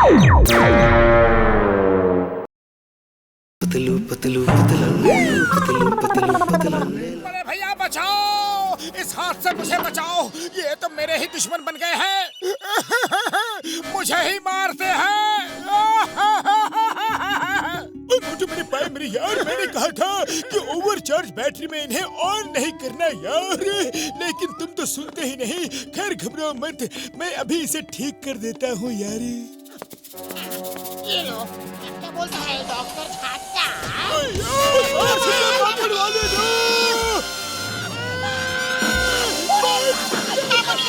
पतलू पतलू पतलू पतलू पतलू पतलू। अरे भैया बचाओ, इस हाथ से मुझे बचाओ, ये तो मेरे ही दुश्मन बन गए हैं। मुझे ही मारते हैं। मुझे मेरे भाई मेरे यार, मैंने कहा था कि ओवरचार्ज बैटरी में इन्हें ऑन नहीं करना यार, लेकिन तुम तो सुनते ही नहीं। खैर घबराओ मत, मैं अभी इसे ठीक कर देता हूँ यार। ये लो, क्या बोलता है डॉक्टर छाता?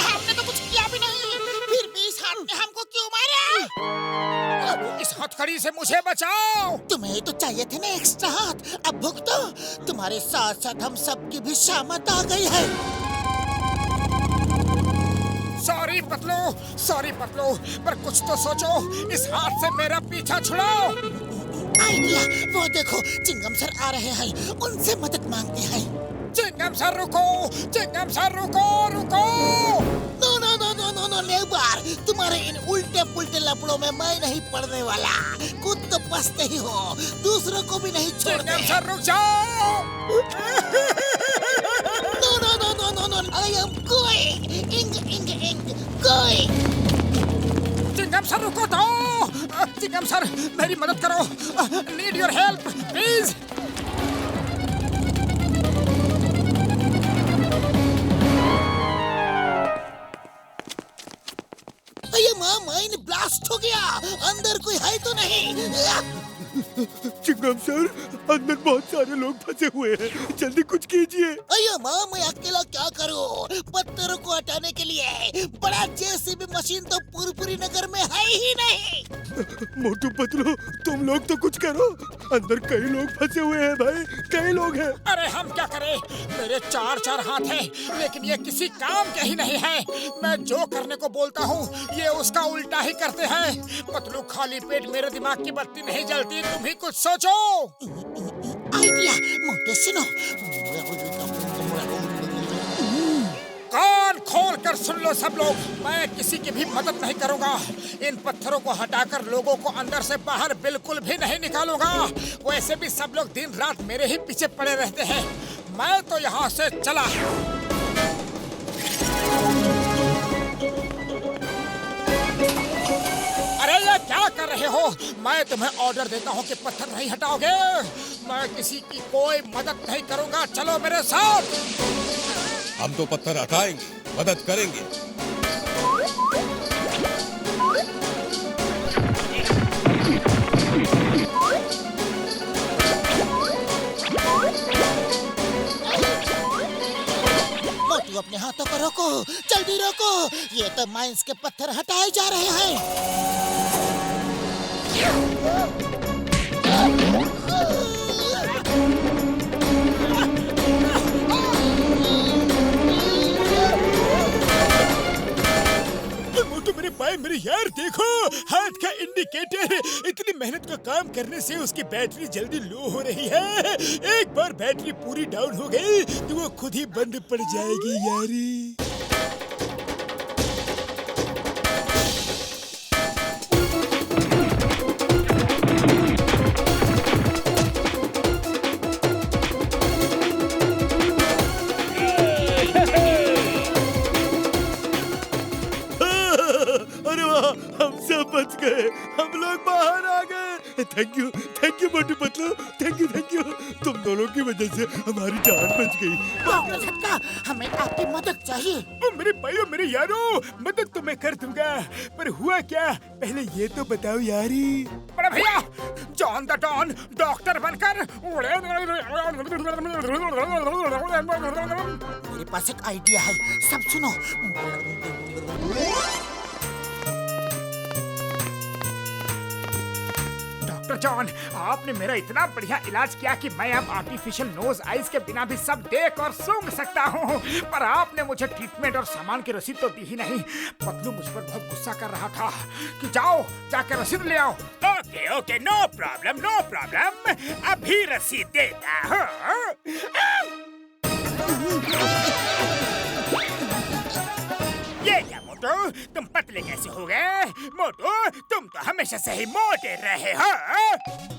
हमने तो कुछ किया भी नहीं, फिर भी इस हाथ ने हमको क्यों मारा? इस हथकड़ी से मुझे बचाओ। तुम्हें तो चाहिए थे ना एक्स्ट्रा हाथ, अब भुगतो। तुम्हारे साथ साथ हम सबकी भी शामत आ गई है। सॉरी पतलू, पर कुछ तो सोचो, इस हाथ से मेरा पीछा छुड़ाओ। आइडिया, वो देखो चिंगम सर आ रहे हैं, उनसे मदद मांगते हैं। चिंगम सर रुको, चिंगम सर रुको रुको। No no no no no no never, तुम्हारे इन उल्टे पुल्टे लपड़ों में मैं नहीं पड़ने वाला। खुद तो बसते ही हो, दूसरों को भी नहीं छोड़ते। चिंगम सर रुक जाओ। No no no no no no, I am going, going. Chingam sir रुको तो। चिंगम सर मेरी मदद करो, नीड योर हेल्प प्लीज। अरे माँ, माइन ब्लास्ट हो गया, अंदर कोई है तो नहीं? चिंगम सर, अंदर बहुत सारे लोग फंसे हुए हैं, जल्दी कुछ कीजिए। अरे माँ, मैं अकेला क्या करूँ? पत्थरों को हटाने के लिए बड़ा जेसीबी मशीन तो पूरी नगर में है ही नहीं। मोटू पतलू, तुम लोग तो कुछ करो, अंदर कई लोग फंसे हुए हैं भाई, कई लोग हैं। अरे हम क्या करें, मेरे चार हाथ हैं, लेकिन ये किसी काम के ही नहीं है। मैं जो करने को बोलता हूँ ये उसका उल्टा ही करते हैं। पतलू, खाली पेट मेरे दिमाग की बत्ती नहीं जलती, तुम ही कुछ सोचो। आइडिया, मोटू सुनो। कान खोल कर सुन लो सब लोग, मैं किसी की भी मदद नहीं करूंगा। इन पत्थरों को हटाकर लोगों को अंदर से बाहर बिल्कुल भी नहीं निकालूंगा। वैसे भी सब लोग दिन रात मेरे ही पीछे पड़े रहते हैं। मैं तो यहाँ से चला। अरे ये क्या कर रहे हो? मैं तुम्हें ऑर्डर देता हूँ कि पत्थर नहीं हटाओगे। मैं किसी की कोई मदद नहीं करूंगा, चलो मेरे साथ। हम तो पत्थर हटाएंगे, मदद करेंगे। मोटू, अपने हाथों को रोको, जल्दी रोको, ये तो माइंस के पत्थर हटाए जा रहे हैं। मेरे भाई मेरे यार, देखो हाथ का इंडिकेटर। इतनी मेहनत का काम करने से उसकी बैटरी जल्दी लो हो रही है। एक बार बैटरी पूरी डाउन हो गई तो वो खुद ही बंद पड़ जाएगी यारी। हम सब बच गए, हम लोग बाहर आ गए। Thank you Motu Patlu, thank you. तुम दोनों की वजह से हमारी जान बच गई। डॉक्टर छक्का, हमें आपकी मदद चाहिए। मेरे भाइयों मेरे यारों, मदद तो मैं कर दूंगा, पर हुआ क्या पहले ये तो बताओ यारी। बड़े भैया, जॉन द डॉन डॉक्टर बनकर। मेरे पास एक आइडिया है, सब सुनो। डॉक्टर जॉन, आपने मेरा इतना बढ़िया इलाज किया कि मैं अब आर्टिफिशियल नोज आइज के बिना भी सब देख और सूंघ सकता हूँ। पर आपने मुझे ट्रीटमेंट और सामान की रसीद तो दी ही नहीं। पतलू मुझ पर बहुत गुस्सा कर रहा था कि जाओ जाकर रसीद ले आओ। ओके, नो प्रॉब्लम, अभी रसीद देता हूँ। ये क्या मोटू, तुम पतले कैसे हो गए? मोटू, तुम तो हमेशा से ही मोटे रहे हो।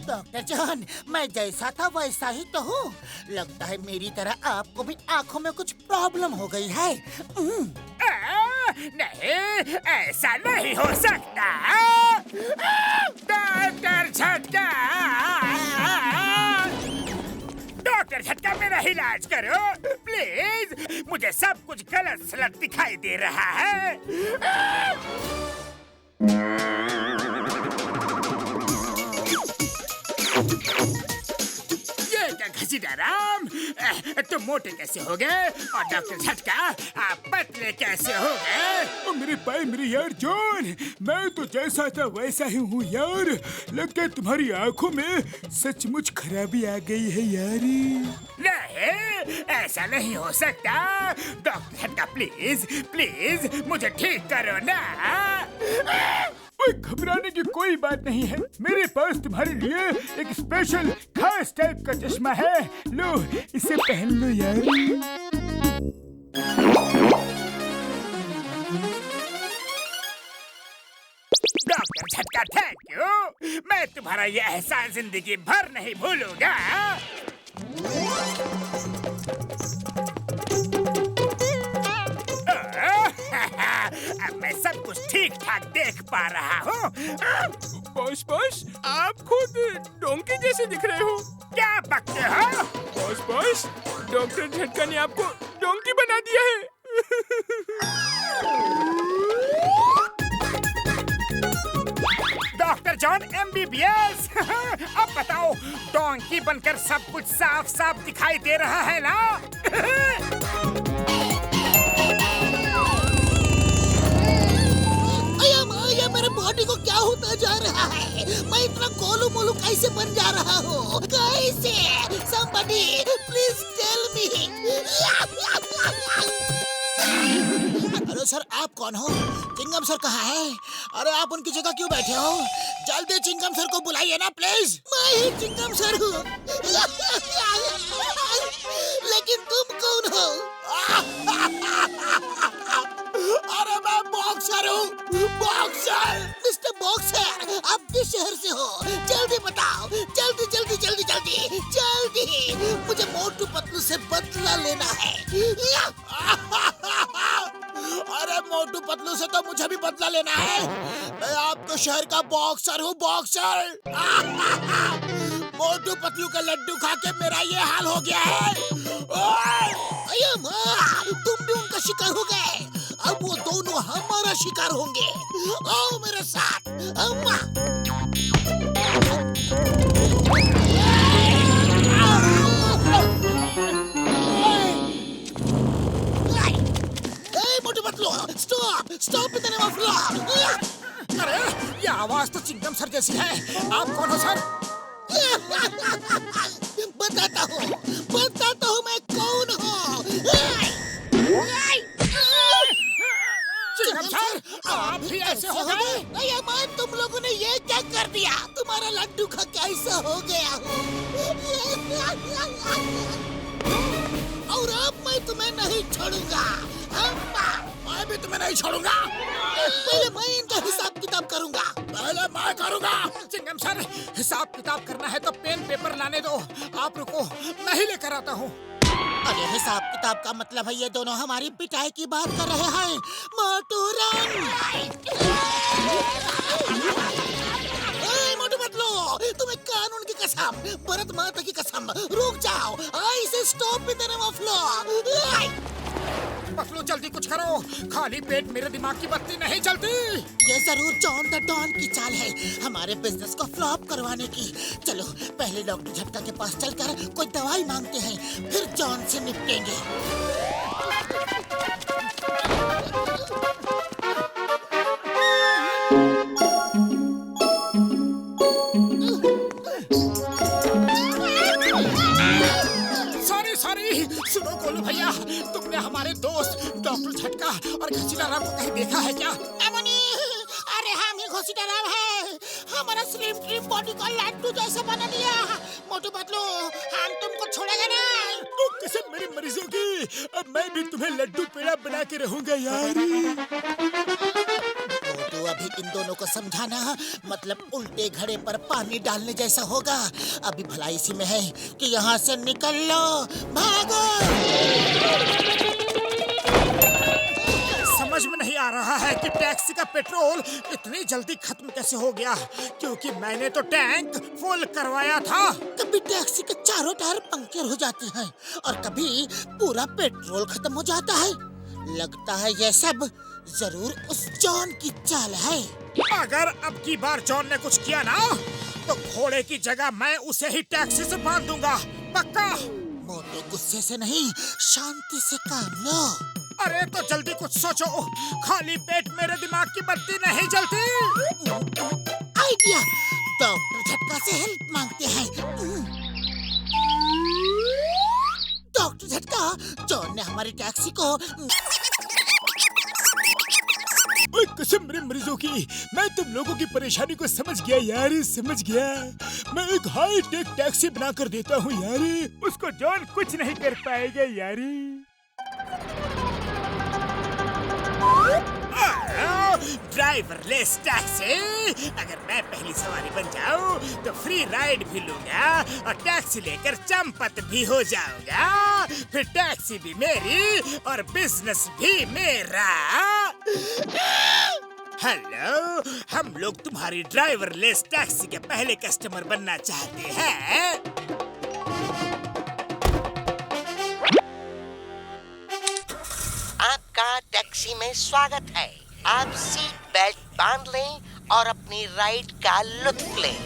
डॉक्टर जॉन, मैं जैसा था वैसा ही तो हूँ। लगता है मेरी तरह आपको भी आँखों में कुछ प्रॉब्लम हो गई है। नहीं, ऐसा नहीं हो सकता। डॉक्टर झटका, डॉक्टर झटका, मेरा इलाज करो प्लीज। मुझे सब कुछ गलत सलत दिखाई दे रहा है। ये क्या घसीटाराम, तुम मोटे कैसे हो गए? और डॉक्टर झटका, आप पतले कैसे हो गए? ओ मेरे भाई मेरे यार जॉन, मैं तो जैसा था वैसा ही हूँ यार। लगता है तुम्हारी आंखों में सचमुच खराबी आ गई है यार। नहीं, ऐसा नहीं हो सकता। डॉक्टर झटका, प्लीज प्लीज मुझे ठीक करो ना। ओए, घबराने की कोई बात नहीं है। मेरे पास तुम्हारे लिए एक स्पेशल खास टाइप का चश्मा है। लो, इसे पहन लो यार। डॉक्टर झटका, थैंक यू। मैं तुम्हारा ये एहसान जिंदगी भर नहीं भूलूंगा। अब मैं सब कुछ ठीक ठाक देख पा रहा हूँ। बॉस, आप खुद डोंकी जैसे दिख रहे हो। क्या बकते हो? बॉस, डॉक्टर झटका ने आपको डोंकी बना दिया है। डॉक्टर जॉन MBBS, अब बताओ, डोंकी बनकर सब कुछ साफ साफ दिखाई दे रहा है ना? ये मेरे बॉडी को क्या होता जा रहा है? मैं इतना गोलू मोलू कैसे बन जा रहा हूँ? कैसे? Somebody, please tell me. अरे सर, आप कौन हो? चिंगम सर कहाँ है? अरे आप उनकी जगह क्यों बैठे हो? जल्दी चिंगम सर को बुलाइए ना प्लीज। मैं ही चिंगम सर हूँ। लेकिन तुम कौन हो? अरे मैं बॉक्सर हूँ, बॉक्सर। मिस्टर बॉक्सर, आप किस शहर से हो? जल्दी बताओ, जल्दी जल्दी जल्दी जल्दी जल्दी। मुझे मोटू पतलू से बदला लेना है। अरे मोटू पतलू से तो मुझे भी बदला लेना है। मैं आपके शहर का बॉक्सर हूँ, बॉक्सर। मोटू पतलू का लड्डू खा के मेरा ये हाल हो गया है। अये माँ, तुम भी उनका शिकार हो गए। अब वो दोनों हमारा शिकार होंगे। आओ मेरे साथ। अम्मा। मोटू पतलू, स्टॉप स्टॉप इतने मफलर। अरे, ये आवाज तो चिंगम सर जैसी है। आप कौन हो सर? बताता हूँ मैं कौन हूँ। चिंगम सर, आप भी ऐसे हो गए? अरे मां, तुम लोगों ने ये क्या कर दिया? तुम्हारा लड्डू खा के ऐसा हो गया और अब मैं तुम्हें नहीं छोड़ूंगा। मैं भी तुम्हें नहीं छोड़ूंगा। पहले मैं इनका हिसाब किताब करूंगा। पहले मैं करूंगा। चिंगम सर, हिसाब किताब करना है तो पेन पेपर लाने दो। आप रुको, मैं ही लेकर आता हूँ। अरे हिसाब किताब का मतलब है ये दोनों हमारी पिटाई की बात कर रहे हैं। मोटू रन। मोटू पतलू, तुम्हें कानून की कसम, भरत माता की कसम, रुक जाओ। ऐसे स्टॉप भी देने मफलो। पतलू, जल्दी कुछ करो। खाली पेट मेरे दिमाग की बत्ती नहीं चलती। ये जरूर जॉन द डॉन की चाल है हमारे बिजनेस को फ्लॉप करवाने की। चलो पहले डॉक्टर झटका के पास चलकर कोई दवाई मांगते हैं, फिर जॉन से निपटेंगे। सॉरी, सुनो गोलू भैया, तुमने हमारे दोस्त डॉक्टर झटका और घसीटाराम को कहीं देखा है क्या? अरे हम ही घसीटाराम है। हमारा स्लिम ट्रिम बॉडी को लड्डू जैसा बना दिया। मोटू पतलू, हम तुमको छोड़ेंगे नहीं। तो कसम मेरे मरीजों की, अब मैं भी तुम्हें लड्डू पेड़ा बना के रहूंगा यार। अभी इन दोनों को समझाना मतलब उल्टे घड़े पर पानी डालने जैसा होगा। अभी भलाई इसी में है कि यहाँ से निकल लो, भागो। समझ में नहीं आ रहा है कि टैक्सी का पेट्रोल इतनी जल्दी खत्म कैसे हो गया, क्योंकि मैंने तो टैंक फुल करवाया था। कभी टैक्सी के चारों टायर पंक्चर हो जाते हैं और कभी पूरा पेट्रोल खत्म हो जाता है। लगता है ये सब जरूर उस जॉन की चाल है। अगर अब की बार जॉन ने कुछ किया ना, तो घोड़े की जगह मैं उसे ही टैक्सी से बांध दूंगा, पक्का। मोटे गुस्से से नहीं, शांति से काम लो। अरे तो जल्दी कुछ सोचो, खाली पेट मेरे दिमाग की बत्ती नहीं जलती। आइडिया, डॉक्टर झटका से हेल्प मांगते हैं। डॉक्टर झटका, जॉन ने हमारी टैक्सी को ओए कसम मेरे मरीजों की, मैं तुम लोगों की परेशानी को समझ गया यार, समझ गया। मैं एक हाई टेक टैक्सी बना कर देता हूँ यार, उसको जॉन कुछ नहीं कर पाएगा यार। Driverless taxi. अगर मैं पहली सवारी बन जाऊं तो फ्री राइड भी लूंगा और टैक्सी लेकर चंपत भी हो जाऊंगा। फिर टैक्सी भी मेरी और बिजनेस भी मेरा। हेलो, हम लोग तुम्हारी ड्राइवरलेस टैक्सी के पहले कस्टमर बनना चाहते हैं। आपका टैक्सी में स्वागत है। आप सीट बेल्ट बांध लें और अपनी राइड का लुत्फ लें।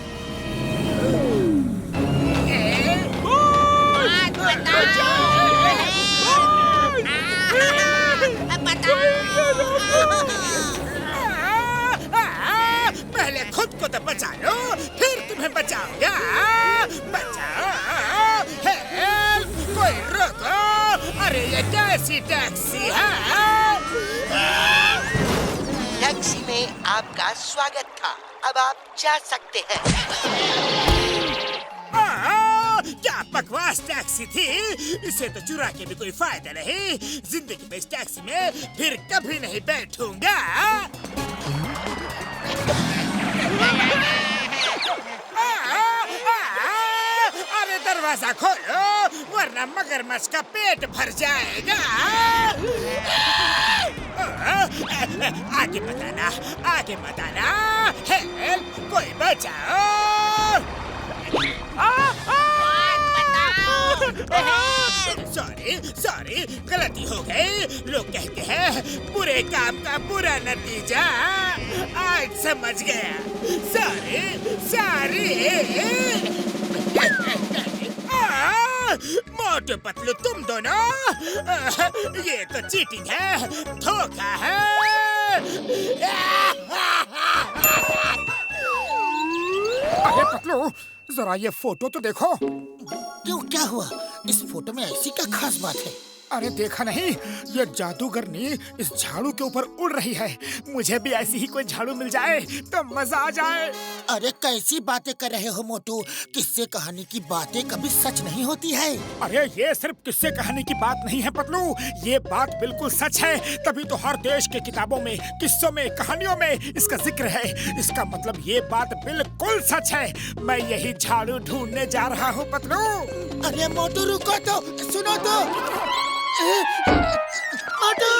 पहले खुद को तो बचा लो, फिर तुम्हें बचाऊंगा। बचाओ, हेल्प, कोई रोको। अरे ये कैसी टैक्सी है? टैक्सी में आपका स्वागत था, अब आप जा सकते हैं। क्या बकवास टैक्सी थी, इसे तो चुरा के भी कोई फायदा नहीं। जिंदगी में इस टैक्सी में फिर कभी नहीं बैठूंगा। अरे दरवाजा खोलो, वरना मगरमच्छ का पेट भर जाएगा। आगे बताना, आगे बताना। हेल्प, कोई बचाओ। सॉरी, गलती हो गई। लोग कहते हैं बुरे काम का बुरा नतीजा। आज समझ गया। सॉरी। मोटू पतलू तुम दोनों, ये तो चीटिंग है, धोखा है। अरे पतलू, जरा ये फोटो तो देखो। क्यों, क्या हुआ? इस फोटो में ऐसी क्या खास बात है? अरे देखा नहीं, ये जादूगरनी इस झाड़ू के ऊपर उड़ रही है। मुझे भी ऐसी ही कोई झाड़ू मिल जाए तो मजा आ जाए। अरे कैसी बातें कर रहे हो मोटू? किस्से कहानी की बातें कभी सच नहीं होती है। अरे ये सिर्फ किस्से कहानी की बात नहीं है पतलू, ये बात बिल्कुल सच है। तभी तो हर देश के किताबों में, किस्सों में, कहानियों में इसका जिक्र है। इसका मतलब ये बात बिल्कुल सच है। मैं यही झाड़ू ढूंढने जा रहा हूँ पतलू। अरे मोटू रुको तो, सुनो तो। मोटू,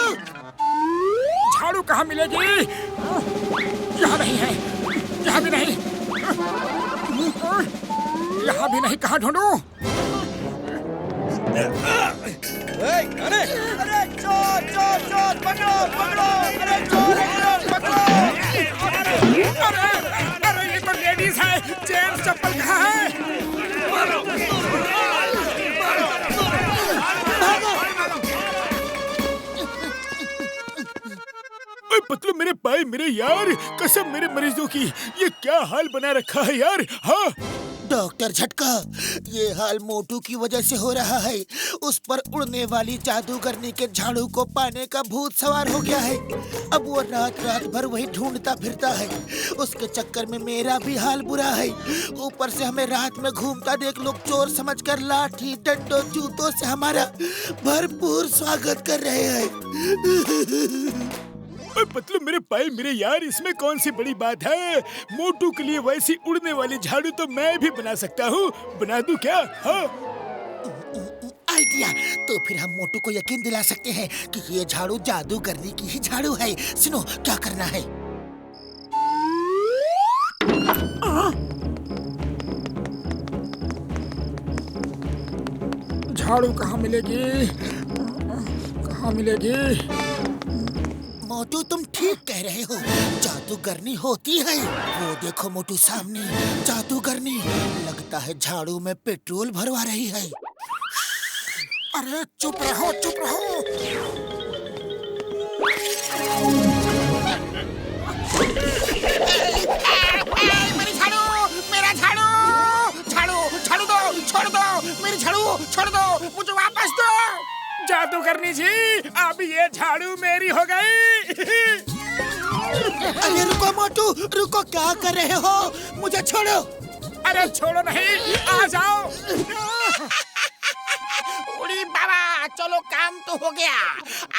झाड़ू कहाँ मिलेगी? यहाँ नहीं है, यहाँ भी नहीं, यहाँ भी नहीं। कहाँ ढूंढूं? अरे चोर पकड़ो, अरे चोर पकड़ो। अरे ये तो लेडीज है, जेंट्स चप्पल कहाँ है? पतलू मेरे पाए मेरे यार, कसम मेरे मरीजों की, ये क्या हाल बना रखा है यार। हाँ डॉक्टर झटका, ये हाल मोटू की वजह से हो रहा है। उस पर उड़ने वाली जादूगरनी के झाड़ू को पाने का भूत सवार हो गया है। अब वो रात रात भर वही ढूंढता फिरता है। उसके चक्कर में मेरा भी हाल बुरा है। ऊपर से हमें रात में घूमता देख लोग चोर समझकर लाठी डंडों जूतों से हमारा भरपूर स्वागत कर रहे हैं। ओए पतलू मेरे पाए मेरे यार, इसमें कौन सी बड़ी बात है। मोटू के लिए वैसी उड़ने वाली झाड़ू तो मैं भी बना सकता हूँ। बना दूं क्या? हाँ आइडिया। तो फिर हम मोटू को यकीन दिला सकते हैं कि ये झाड़ू जादूगरनी की ही झाड़ू है। सुनो क्या करना है। झाड़ू कहाँ मिलेगी? कहाँ मिलेगी? मोटू तुम ठीक कह रहे हो, जादूगरनी होती है। वो देखो मोटू सामने, जादूगरनी। लगता है झाड़ू में पेट्रोल भरवा रही है। अरे चुप रहो, चुप रहो। मेरी झाड़ू, मेरा झाड़ू, झाड़ू झाड़ू दो, छोड़ दो मेरी झाड़ू, छोड़ दो, मुझे वापस दो। जादूगरनी जी, अब ये झाड़ू मेरी हो गई। अरे रुको मोटू, रुको, क्या कर रहे हो? मुझे छोड़ो। अरे छोड़ो नहीं, आ जाओ। उड़ी बाबा, चलो काम तो हो गया।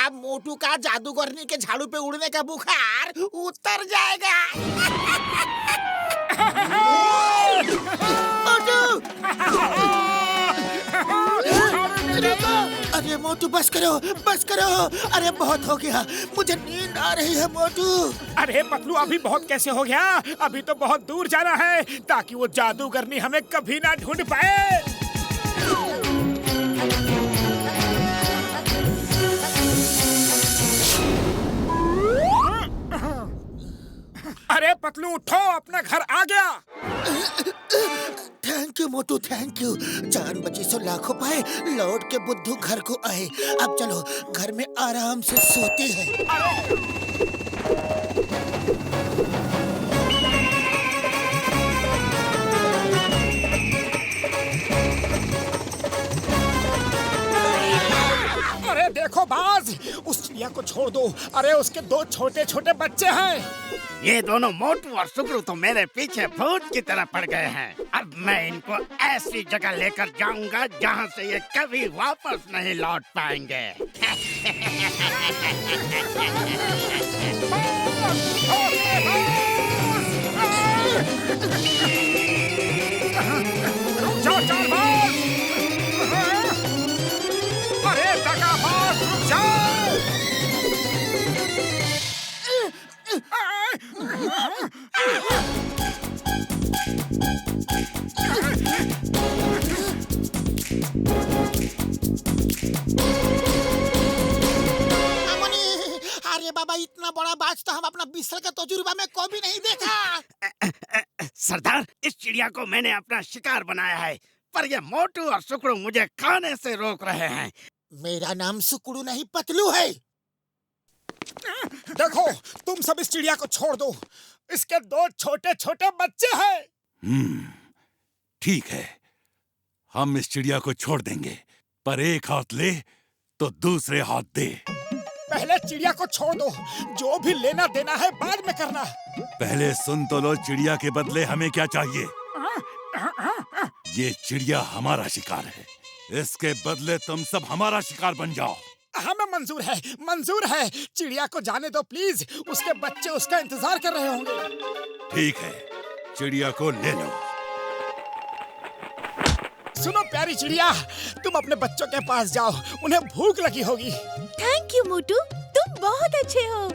अब मोटू का जादूगरनी के झाड़ू पे उड़ने का बुखार उतर जाएगा। मोटू! अरे मोटू बस करो, बस करो। अरे बहुत हो गया, मुझे नींद आ रही है मोटू। अरे पतलू, अभी बहुत कैसे हो गया? अभी तो बहुत दूर जाना है ताकि वो जादूगरनी हमें कभी ना ढूंढ पाए। अरे पतलू उठो, अपना घर आ गया। Thank you Motu, thank you. जान बची सो लाखों पाए, लौट के बुद्धू घर को आए। अब चलो घर में आराम से सोते हैं। अरे देखो बाज, उस चिड़िया को छोड़ दो। अरे उसके दो छोटे छोटे बच्चे हैं। ये दोनों मोटू और सुकरू तो मेरे पीछे भूत की तरह पड़ गए हैं। अब मैं इनको ऐसी जगह लेकर जाऊंगा जहाँ से ये कभी वापस नहीं लौट पाएंगे। जाओ चालबाज! अरे दगाबाज, रुक जाओ! अरे बाबा, इतना बड़ा बाज तो हम अपना 20 साल का तजुर्बा में कभी नहीं देखा। सरदार, इस चिड़िया को मैंने अपना शिकार बनाया है, पर ये मोटू और सुकड़ू मुझे खाने से रोक रहे हैं। मेरा नाम सुकड़ू नहीं पतलू है। देखो, तुम सब इस चिड़िया को छोड़ दो। इसके दो छोटे छोटे बच्चे हैं। ठीक है, हम इस चिड़िया को छोड़ देंगे, पर एक हाथ ले तो दूसरे हाथ दे। पहले चिड़िया को छोड़ दो, जो भी लेना देना है बाद में करना। पहले सुन तो लो, चिड़िया के बदले हमें क्या चाहिए। ये चिड़िया हमारा शिकार है, इसके बदले तुम सब हमारा शिकार बन जाओ। हमें मंजूर है, मंजूर है। चिड़िया को जाने दो प्लीज, उसके बच्चे उसका इंतजार कर रहे होंगे। ठीक है, चिड़िया को ले लो। सुनो प्यारी चिड़िया, तुम अपने बच्चों के पास जाओ, उन्हें भूख लगी होगी। थैंक यू मोटू, तुम बहुत अच्छे हो।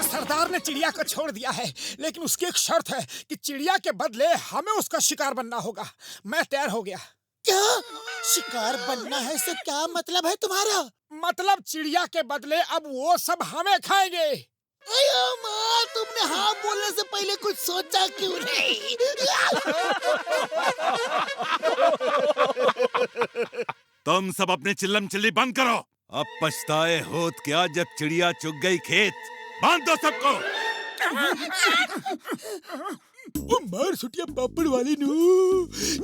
सरदार ने चिड़िया को छोड़ दिया है, लेकिन उसकी एक शर्त है कि चिड़िया के बदले हमें उसका शिकार बनना होगा। मैं तैयार हो गया। क्या शिकार बनना है? इससे क्या मतलब है तुम्हारा? मतलब चिड़िया के बदले अब वो सब हमें खाएंगे। अयो माँ, तुमने हाँ बोलने से पहले कुछ सोचा क्यों नहीं? तुम सब अपने चिल्लम चिल्ली बंद करो। अब पछताए होत क्या जब चिड़िया चुग गई खेत। बांध दो सबको। ओ मार सुटिया पापड़ वाली नु,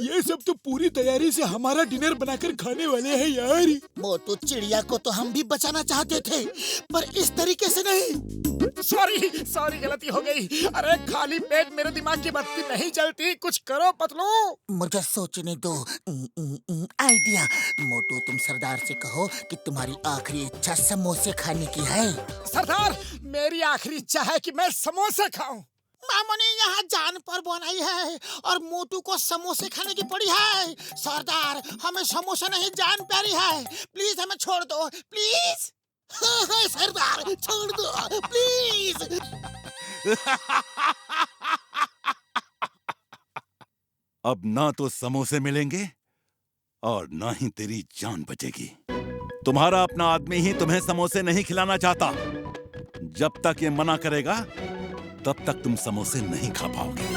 ये सब तो पूरी तैयारी से हमारा डिनर बनाकर खाने वाले हैं यार। मोटू, चिड़िया को तो हम भी बचाना चाहते थे, पर इस तरीके से नहीं। सॉरी गलती हो गई। अरे खाली पेट मेरे दिमाग की बत्ती नहीं जलती, कुछ करो पतलू। मुझे सोचने दो। आइडिया। मोटू, तुम सरदार से कहो कि तुम्हारी आखिरी इच्छा समोसे खाने की है। सरदार, मेरी आखिरी इच्छा है कि मैं समोसे खाऊं। मामू ने यहाँ जान पर बनाई है और मोटू को समोसे खाने की पड़ी है। सरदार, हमें समोसा नहीं, जान प्यारी है। प्लीज हमें छोड़ दो, प्लीज। हाँ, सरदार छोड़ दो प्लीज। अब ना तो समोसे मिलेंगे और ना ही तेरी जान बचेगी। तुम्हारा अपना आदमी ही तुम्हें समोसे नहीं खिलाना चाहता। जब तक ये मना करेगा तब तक तुम समोसे नहीं खा पाओगे।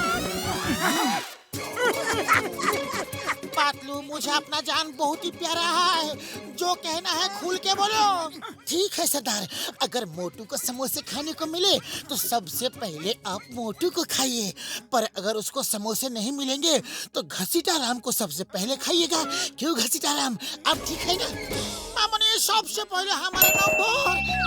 पातलू, मुझे अपना जान बहुत ही प्यारा है। जो कहना है खुल के बोलो। ठीक है सरदार, अगर मोटू को समोसे खाने को मिले तो सबसे पहले आप मोटू को खाइए, पर अगर उसको समोसे नहीं मिलेंगे तो घसीटा राम को सबसे पहले खाइएगा। क्यों घसीटा राम, आप ठीक है ना? मामू ने सबसे पहले हमारा नंबर।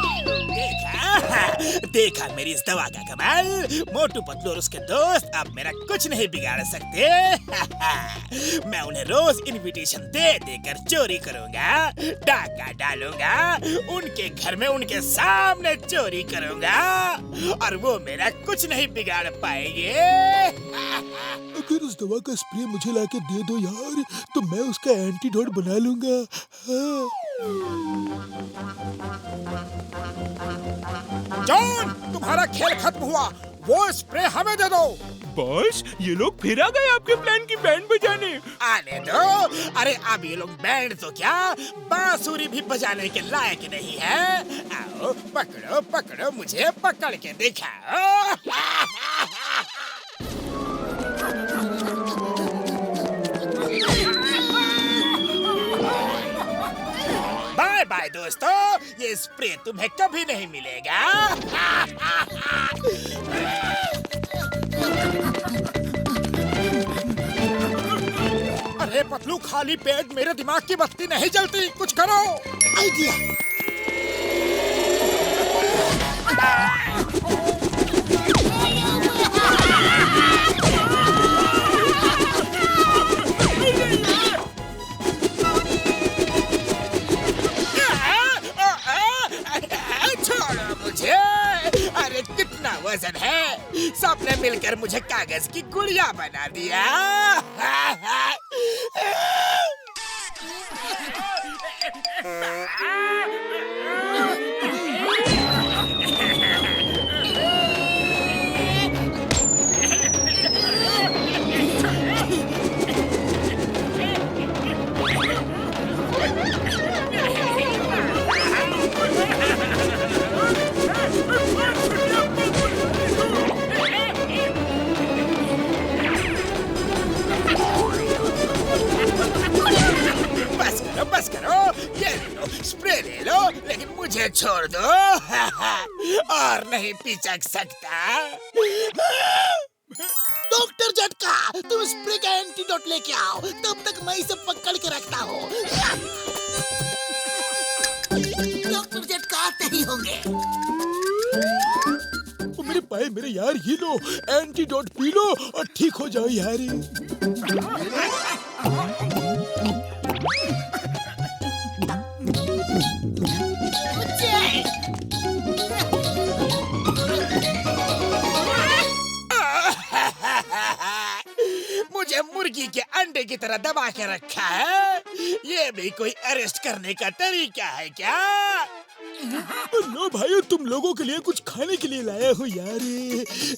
देखा मेरी इस दवा का कमाल। मोटू, पतलू और उसके दोस्त अब मेरा कुछ नहीं बिगाड़ सकते। मैं उन्हें रोज इनविटेशन दे देकर चोरी करूंगा, डाका डालूंगा, उनके घर में उनके सामने चोरी करूंगा और वो मेरा कुछ नहीं बिगाड़ पाएंगे। अगर उस दवा का स्प्रे मुझे लाके दे दो यार, तो मैं उसका एंटीडोट बना लूंगा। जॉन, तुम्हारा खेल खत्म हुआ। वो स्प्रे हमें दे दो। बॉस, ये लोग फिर आ गए आपके प्लान की बैंड बजाने। आने दो। अरे अब ये लोग बैंड तो क्या, बांसुरी भी बजाने के लायक नहीं है। आओ, पकड़ो पकड़ो, मुझे पकड़ के दिखाओ। बाय बाय दोस्तों, ये स्प्रे तुम्हें कभी नहीं मिलेगा। अरे पतलू, खाली पेट मेरे दिमाग की बत्ती नहीं जलती, कुछ करो। आइडिया। छोड़ो मुझे। अरे कितना वजन है, सबने मिलकर मुझे कागज की गुड़िया बना दिया। बस करो, ये ले लो, स्प्रे ले लो, लेकिन मुझे छोड़ दो। और नहीं पिचक सकता। डॉक्टर झटका, तुम स्प्रे का एंटीडोट लेके आओ, तब तक मैं इसे पकड़ के रखता हूँ। डॉक्टर झटका आते ही होंगे। मेरे पाए मेरे यार, ये लो एंटीडोट पी लो और ठीक हो जाओ यार। मुझे मुर्गी के अंडे की तरह दबा के रखा है। ये भी कोई अरेस्ट करने का तरीका है क्या? लो भाइयों, तुम लोगों के लिए कुछ खाने के लिए लाया हूँ यार।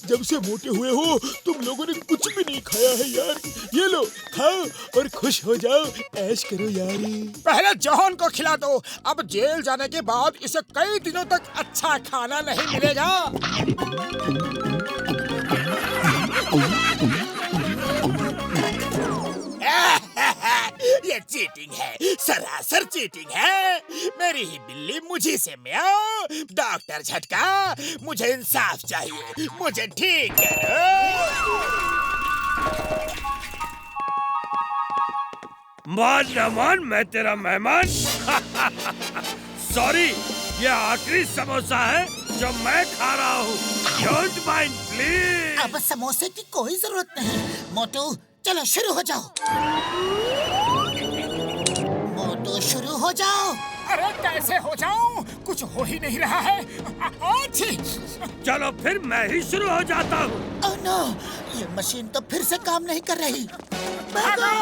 जब से मोटे हुए हो तुम लोगों ने कुछ भी नहीं खाया है यार। ये लो, खाओ और खुश हो जाओ, ऐश करो यार। पहले जॉन को खिला दो। अब जेल जाने के बाद इसे कई दिनों तक अच्छा खाना नहीं मिलेगा। ये चीटिंग है, सरासर चीटिंग है। मेरी ही बिल्ली मुझी से म्याऊं। डॉक्टर झटका, मुझे इंसाफ चाहिए, मुझे ठीक करो। मान न मान, मैं तेरा मेहमान। सॉरी, ये आखिरी समोसा है जो मैं खा रहा हूँ। Don't mind please. अब समोसे की कोई जरूरत नहीं। मोटू चलो शुरू हो जाओ। मोटू शुरू हो जाओ। अरे कैसे हो जाऊं? कुछ हो ही नहीं रहा है। अच्छी। चलो फिर मैं ही शुरू हो जाता हूँ। ओह नो, ये मशीन तो फिर से काम नहीं कर रही। भागो!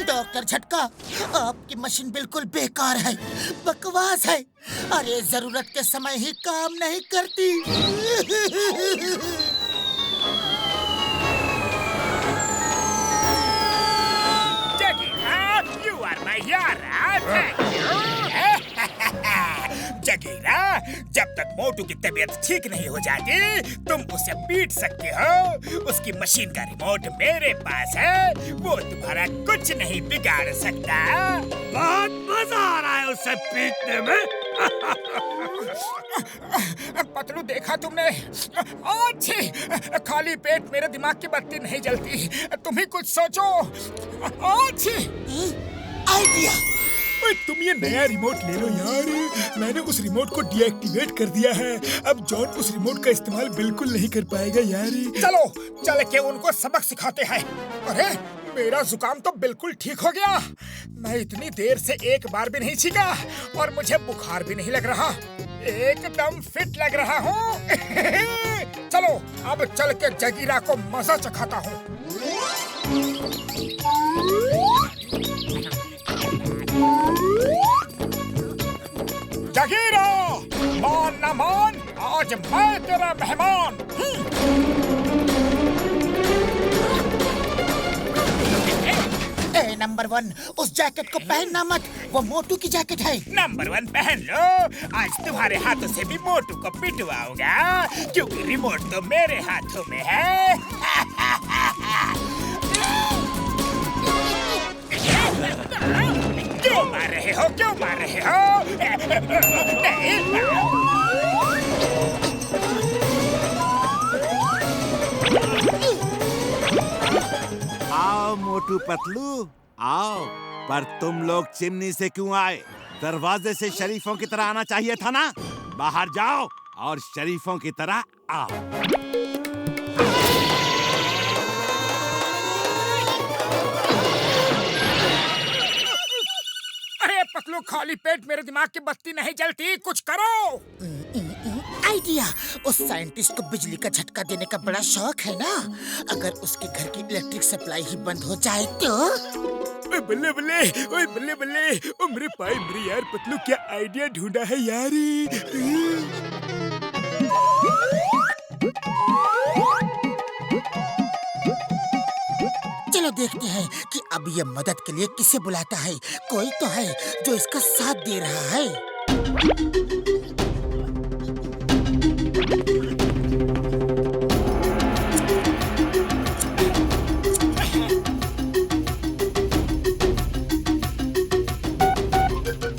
डॉक्टर झटका, आपकी मशीन बिल्कुल बेकार है, बकवास है और ये जरूरत के समय ही काम नहीं करती। You are my yara. Thank you. Jagira, जब तक मोटू की तबीयत ठीक नहीं हो जाती, तुम उसे पीट सकते हो। उसकी मशीन का रिमोट मेरे पास है, वो तुम्हारा कुछ नहीं बिगाड़ सकता। बहुत मजा आ रहा है उसे पीटने में। पतलू देखा तुमने? अच्छी। खाली पेट मेरे दिमाग की बत्ती नहीं जलती। तुम ही कुछ सोचो। अच्छी। आइडिया। ओए तुम ये नया रिमोट ले लो यार। मैंने उस रिमोट को डीएक्टिवेट कर दिया है। अब जॉन उस रिमोट का इस्तेमाल बिल्कुल नहीं कर पाएगा यार। चलो चल के उनको सबक सिखाते हैं। अरे मेरा जुकाम तो बिल्कुल ठीक हो गया। मैं इतनी देर से एक बार भी नहीं छींका और मुझे बुखार भी नहीं लग रहा। एकदम फिट लग रहा हूँ। चलो अब चल के जगीरा को मजा चखाता हूँ। जगीरा, मान न मान, आज मैं तेरा मेहमान। नंबर 1, उस जैकेट को पहनना मत, वो मोटू की जैकेट है। नंबर 1 पहन लो। आज तुम्हारे हाथों से भी मोटू को पिटवाऊंगा, क्योंकि रिमोट तो मेरे हाथों में है। क्यों मार रहे हो? क्यों मार रहे हो? नहीं। आओ मोटू पतलू, आओ। पर तुम लोग चिमनी से क्यों आए? दरवाजे से शरीफों की तरह आना चाहिए था ना। बाहर जाओ और शरीफों की तरह आओ। अरे पतलू, खाली पेट मेरे दिमाग की बत्ती नहीं जलती, कुछ करो। आइडिया। उस साइंटिस्ट को बिजली का झटका देने का बड़ा शौक है ना। अगर उसके घर की इलेक्ट्रिक सप्लाई ही बंद हो जाए तो? बल्ले बल्ले, ओए बल्ले बल्ले, ओ मेरे भाई मेरे यार पतलू, क्या आइडिया ढूंढा है यार। चलो देखते हैं कि अब ये मदद के लिए किसे बुलाता है। कोई तो है जो इसका साथ दे रहा है।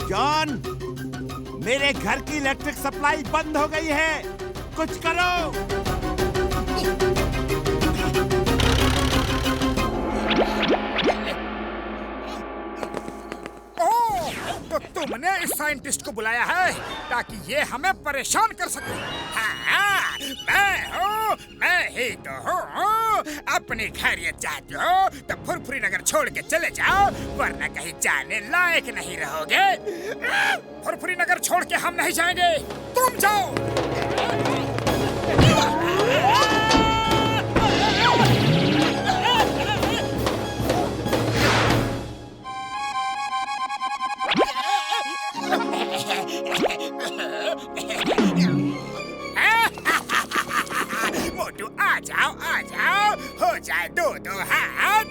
जॉन, मेरे घर की इलेक्ट्रिक सप्लाई बंद हो गई है, कुछ करो। तो तुमने इस साइंटिस्ट को बुलाया है ताकि ये हमें परेशान कर सके। हाँ, मैं ही तो हूँ। अपनी खैरियत चाहते हो तो फुरफुरी नगर छोड़ के चले जाओ, वरना कहीं जाने लायक नहीं रहोगे। फुरफुरी नगर छोड़ के हम नहीं जाएंगे, तुम जाओ। मोटू आ जाओ, हो जाए दो हाथ।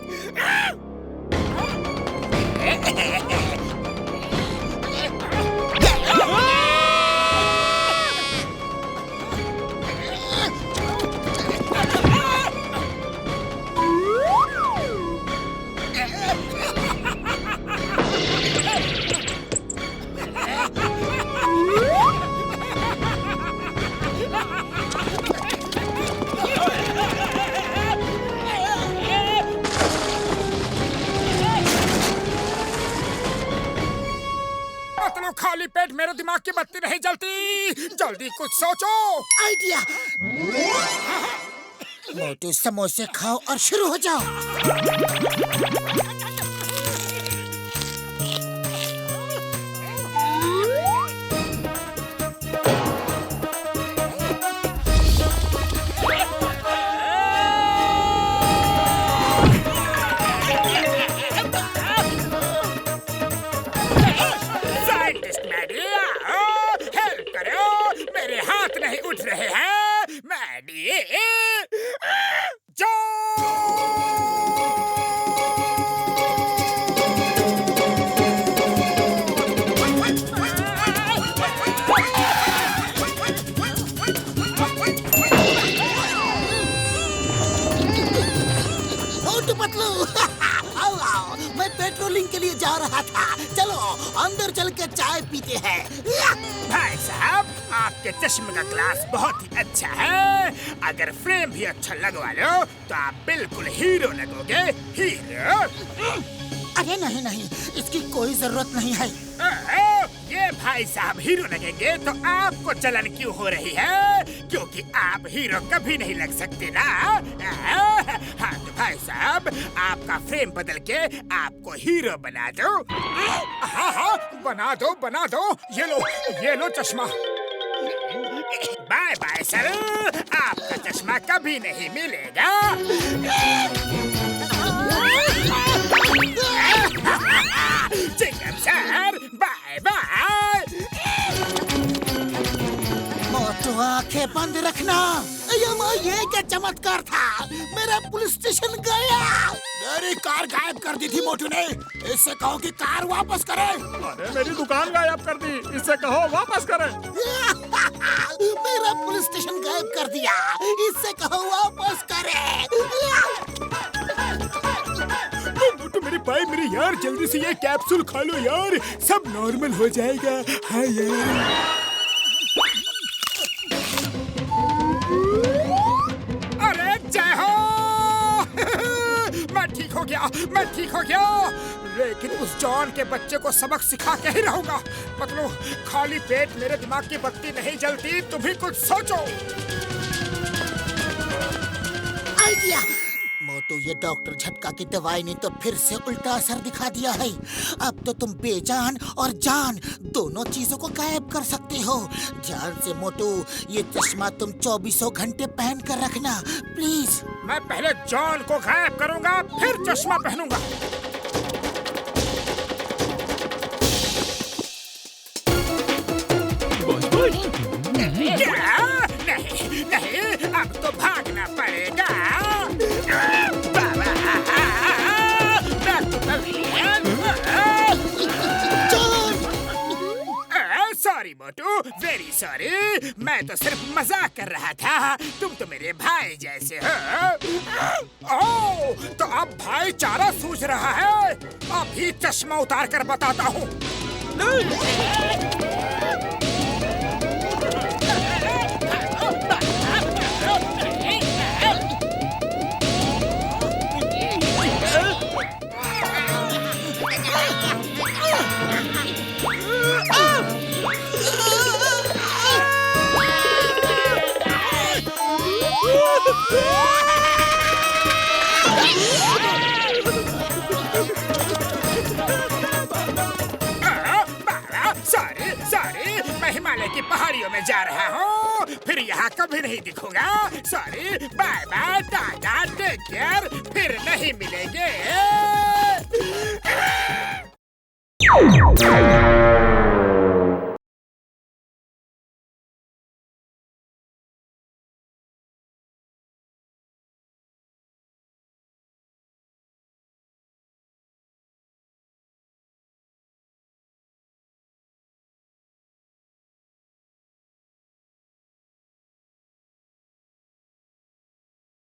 खाली पेट मेरे दिमाग की बत्ती नहीं जलती। जल्दी कुछ सोचो। आइडिया। मोटू समोसे खाओ और शुरू हो जाओ। उठ रहे हैं मैडी जो मोटू पतलू आओ आओ, मैं पेट्रोलिंग के लिए जा रहा था। चलो अंदर चल के चाय पीते हैं। भाई साहब, आपके चश्मे का ग्लास बहुत ही अच्छा है। अगर फ्रेम भी अच्छा लगवा लो तो आप बिल्कुल हीरो लगोगे। हीरो? अरे नहीं नहीं, इसकी कोई जरूरत नहीं है। ये भाई साहब हीरो लगेंगे तो आपको जलन क्यों हो रही है? क्योंकि आप हीरो कभी नहीं लग सकते ना। हाँ तो भाई साहब, आपका फ्रेम बदल के आपको हीरो बना दो। हाँ हाँ, बना दो। ये लो चश्मा। बाय बाय सर, आपका चश्मा कभी नहीं मिलेगा। Chewing gum sir, bye bye. मोटू आंखें बंद रखना। ये क्या चमत्कार था, मेरा पुलिस स्टेशन गया। मेरी कार गायब कर दी थी मोटू ने। इससे कहो कि कार वापस करे। अरे मेरी दुकान गायब कर दी, इससे कहो वापस करे। मेरा पुलिस स्टेशन गायब कर दिया, इससे कहो वापस करे। मोटू मेरे भाई मेरे यार, जल्दी से ये कैप्सूल खा लो यार, सब नॉर्मल हो जाएगा। हाँ यार। अरे जय हो। मैं ठीक हो गया, लेकिन उस जॉन के बच्चे को सबक सिखा के ही रहूंगा। मतलब खाली पेट मेरे दिमाग की बत्ती नहीं जलती। तुम भी कुछ सोचो। आइडिया। मोटू, ये डॉक्टर झटका की दवाई ने तो फिर से उल्टा असर दिखा दिया है। अब तो तुम बेजान और जान दोनों चीजों को गायब कर सकते हो। ध्यान से मोटू, ये चश्मा तुम 24 घंटे पहन कर रखना प्लीज। मैं पहले जॉन को गायब करूंगा, फिर चश्मा पहनूंगा। क्या? नहीं, अब तो भागना पड़ेगा। सॉरी मोटू, वेरी सॉरी। मैं तो सिर्फ मजाक कर रहा था। तुम तो मेरे भाई जैसे हो। ओह, तो अब भाईचारा सूझ रहा है। अभी चश्मा उतार कर बताता हूँ। सॉरी, मैं हिमालय की पहाड़ियों में जा रहा हूँ, फिर यहाँ कभी नहीं दिखूंगा। Sorry, bye bye, tata, take care, फिर नहीं मिलेंगे।